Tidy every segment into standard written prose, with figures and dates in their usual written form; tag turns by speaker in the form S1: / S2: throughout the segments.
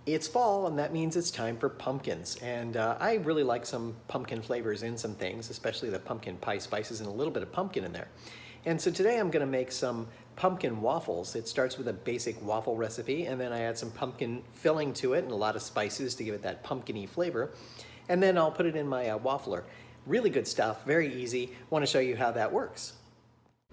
S1: It's fall, and that means it's time for pumpkins. And I really like some pumpkin flavors in some things, especially the pumpkin pie spices and a little bit of pumpkin in there. And so today I'm gonna make some pumpkin waffles. It starts with a basic waffle recipe, and then I add some pumpkin filling to it and a lot of spices to give it that pumpkin-y flavor. And then I'll put it in my waffler. Really good stuff, very easy. Wanna show you how that works.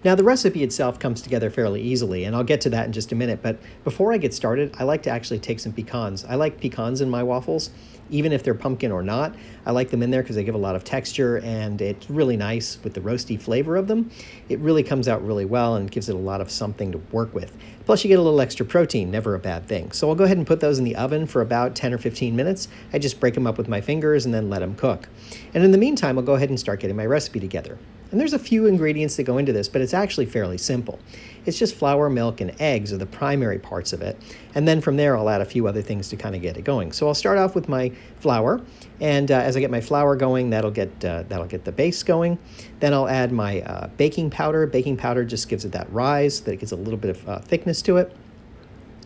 S1: Now the recipe itself comes together fairly easily, and I'll get to that in just a minute, but before I get started, I like to actually take some pecans. I like pecans in my waffles, even if they're pumpkin or not. I like them in there because they give a lot of texture, and it's really nice with the roasty flavor of them. It really comes out really well and gives it a lot of something to work with. Plus you get a little extra protein, never a bad thing. So I'll go ahead and put those in the oven for about 10 or 15 minutes. I just break them up with my fingers and then let them cook. And in the meantime, I'll go ahead and start getting my recipe together. And there's a few ingredients that go into this, but it's actually fairly simple. It's just flour, milk, and eggs are the primary parts of it. And then from there, I'll add a few other things to kind of get it going. So I'll start off with my flour. And as I get my flour going, that'll get the base going. Then I'll add my baking powder. Baking powder just gives it that rise, that it gets a little bit of thickness to it.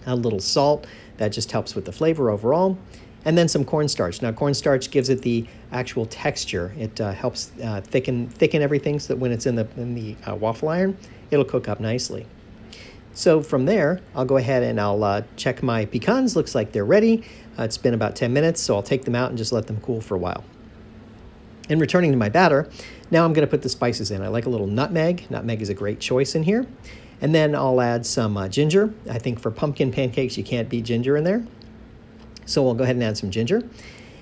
S1: A little salt, that just helps with the flavor overall. And then some cornstarch. Now cornstarch gives it the actual texture. It helps thicken everything so that when it's in the waffle iron, it'll cook up nicely. So from there, I'll go ahead and I'll check my pecans. Looks like they're ready. It's been about 10 minutes, so I'll take them out and just let them cool for a while. And returning to my batter, now I'm gonna put the spices in. I like a little nutmeg. Nutmeg is a great choice in here. And then I'll add some ginger. I think for pumpkin pancakes, you can't beat ginger in there. So we'll go ahead and add some ginger.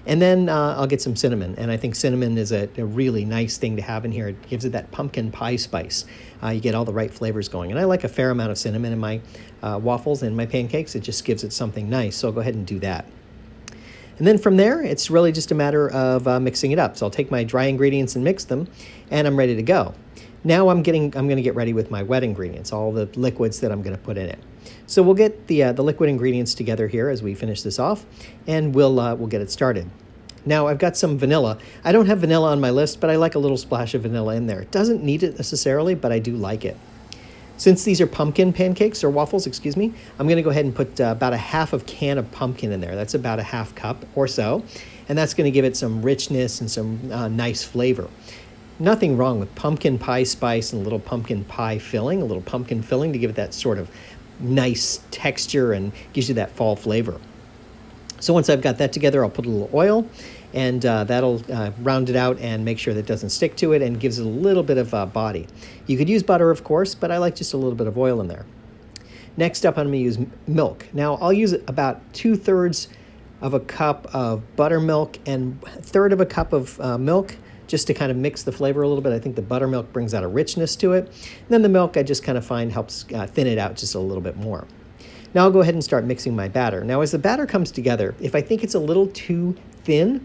S1: And then I'll get some cinnamon. And I think cinnamon is a really nice thing to have in here. It gives it that pumpkin pie spice. You get all the right flavors going. And I like a fair amount of cinnamon in my waffles and my pancakes. It just gives it something nice. So I'll go ahead and do that. And then from there, it's really just a matter of mixing it up. So I'll take my dry ingredients and mix them, and I'm ready to go. Now I'm going to get ready with my wet ingredients, all the liquids that I'm going to put in it. So we'll get the liquid ingredients together here as we finish this off, and we'll get it started. Now I've got some vanilla. I don't have vanilla on my list, but I like a little splash of vanilla in there. It doesn't need it necessarily, but I do like it. Since these are pumpkin pancakes, or waffles, excuse me, I'm going to go ahead and put about a half of can of pumpkin in there. That's about a half cup or so, and that's going to give it some richness and some nice flavor. Nothing wrong with pumpkin pie spice and a little pumpkin pie filling, a little pumpkin filling to give it that sort of nice texture and gives you that fall flavor. So once I've got that together, I'll put a little oil, and that'll round it out and make sure that it doesn't stick to it and gives it a little bit of body. You could use butter, of course, but I like just a little bit of oil in there. Next up, I'm going to use milk. Now, I'll use about 2/3 of a cup of buttermilk and 1/3 of a cup of milk, just to kind of mix the flavor a little bit. I think the buttermilk brings out a richness to it. And then the milk I just kind of find helps thin it out just a little bit more. Now I'll go ahead and start mixing my batter. Now as the batter comes together, if I think it's a little too thin,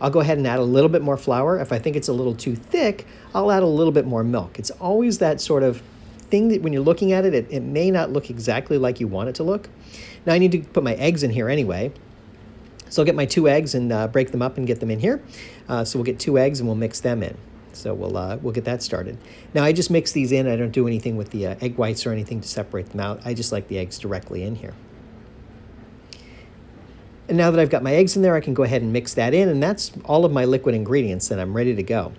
S1: I'll go ahead and add a little bit more flour. If I think it's a little too thick, I'll add a little bit more milk. It's always that sort of thing that when you're looking at it, it may not look exactly like you want it to look. Now I need to put my eggs in here anyway. So I'll get my 2 eggs and break them up and get them in here. So we'll get 2 eggs and we'll mix them in. So we'll get that started. Now I just mix these in. I don't do anything with the egg whites or anything to separate them out. I just like the eggs directly in here. And now that I've got my eggs in there, I can go ahead and mix that in, and that's all of my liquid ingredients, and I'm ready to go.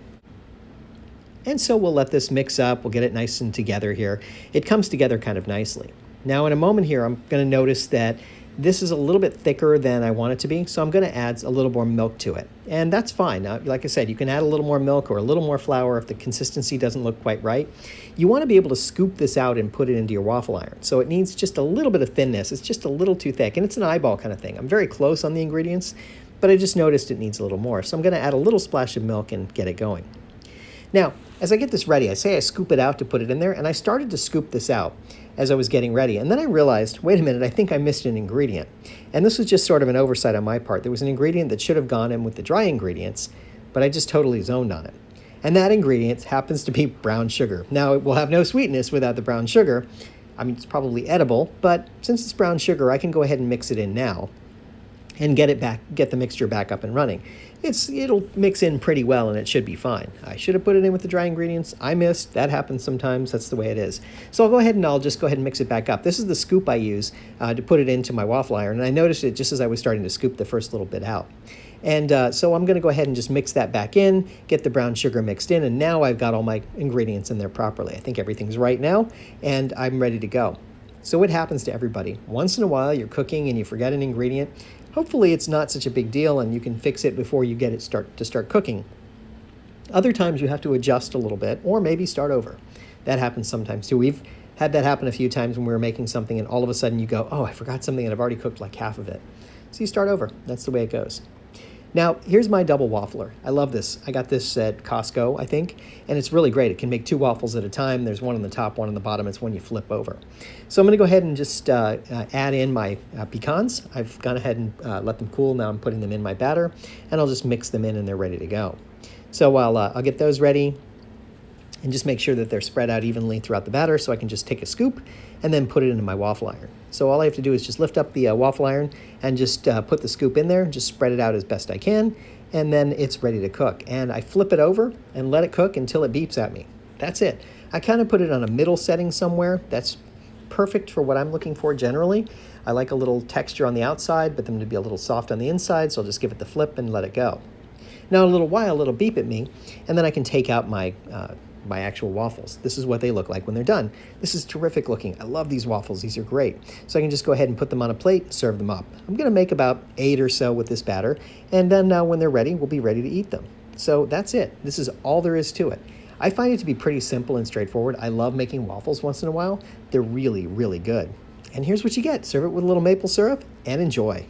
S1: And so we'll let this mix up. We'll get it nice and together here. It comes together kind of nicely. Now in a moment here, I'm going to notice that this is a little bit thicker than I want it to be, so I'm going to add a little more milk to it. And that's fine. Now, like I said, you can add a little more milk or a little more flour if the consistency doesn't look quite right. You want to be able to scoop this out and put it into your waffle iron. So it needs just a little bit of thinness. It's just a little too thick, and it's an eyeball kind of thing. I'm very close on the ingredients, but I just noticed it needs a little more. So I'm going to add a little splash of milk and get it going. Now, as I get this ready, I scoop it out to put it in there, and I started to scoop this out as I was getting ready. And then I realized, wait a minute, I think I missed an ingredient. And this was just sort of an oversight on my part. There was an ingredient that should have gone in with the dry ingredients, but I just totally zoned on it. And that ingredient happens to be brown sugar. Now, it will have no sweetness without the brown sugar. I mean, it's probably edible, but since it's brown sugar, I can go ahead and mix it in now. and get the mixture back up and running. It'll mix in pretty well and it should be fine. I should have put it in with the dry ingredients. I missed. That happens sometimes. That's the way it is. So I'll go ahead and I'll just go ahead and mix it back up. This is the scoop I use to put it into my waffle iron, and I noticed it just as I was starting to scoop the first little bit out. And so I'm going to go ahead and just mix that back in, get the brown sugar mixed in, and now I've got all my ingredients in there properly. I think everything's right now, and I'm ready to go. So it happens to everybody. Once in a while, you're cooking and you forget an ingredient. Hopefully it's not such a big deal and you can fix it before you get it start cooking. Other times you have to adjust a little bit or maybe start over. That happens sometimes too. We've had that happen a few times when we were making something and all of a sudden you go, oh, I forgot something and I've already cooked like half of it. So you start over. That's the way it goes. Now, here's my double waffler. I love this. I got this at Costco, I think, and it's really great. It can make 2 waffles at a time. There's one on the top, one on the bottom. It's one you flip over. So I'm going to go ahead and just add in my pecans. I've gone ahead and let them cool. Now I'm putting them in my batter, and I'll just mix them in, and they're ready to go. So I'll get those ready and just make sure that they're spread out evenly throughout the batter so I can just take a scoop and then put it into my waffle iron. So all I have to do is just lift up the waffle iron and just put the scoop in there, just spread it out as best I can, and then it's ready to cook. And I flip it over and let it cook until it beeps at me. That's it. I kind of put it on a middle setting somewhere. That's perfect for what I'm looking for generally. I like a little texture on the outside, but them to be a little soft on the inside, so I'll just give it the flip and let it go. Now in a little while, it'll beep at me, and then I can take out my actual waffles. This is what they look like when they're done. This is terrific looking. I love these waffles. These are great. So I can just go ahead and put them on a plate, serve them up. I'm going to make about 8 or so with this batter, and then when they're ready, we'll be ready to eat them. So that's it. This is all there is to it. I find it to be pretty simple and straightforward. I love making waffles once in a while. They're really, really good. And here's what you get. Serve it with a little maple syrup and enjoy.